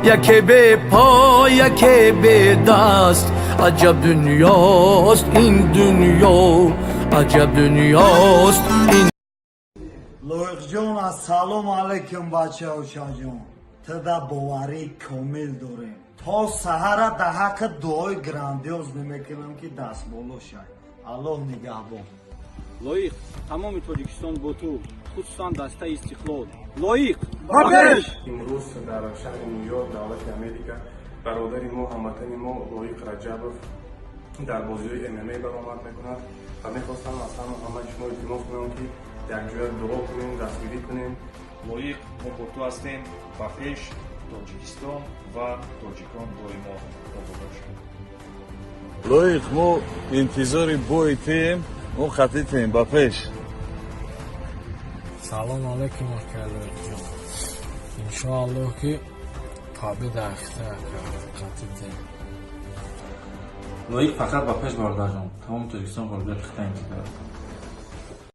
یکی به پا یکی به دست عجب دنیاست این دنیا عجب دنیاست این لویق جون السلام علیکم بچه ها شاجون تدا باوری کامل داریم تا سهر در حق دعای گراندیوز نمیکنم که دست بالا شد الله نگهبان لایق تمام тоҷикистон бо ту хусусан дастаи истиқлол лоиқ имрӯз дар шаҳри ню-йорк давлати америка бародари мо ҳамватани мо лоиқ раҷабов дар бозиҳои мма баромад мекунад ва мехостам аз ҳамаи шумо илтимос кунам ки якҷоя дуо кунем дастгирӣ кунем. лоиқ мо бо ту ҳастем ба пеш тоҷикистон ва тоҷикон доимо обод бошем. лоиқ мо интизори бои тем мо хатитем ба пеш. салом алейкум акалоҷон иншоаллоҳ ки табид ахта қатитем лоиқ фақат ба пеш бародарҷон тамоми тоҷикистон қобилияти хита интизор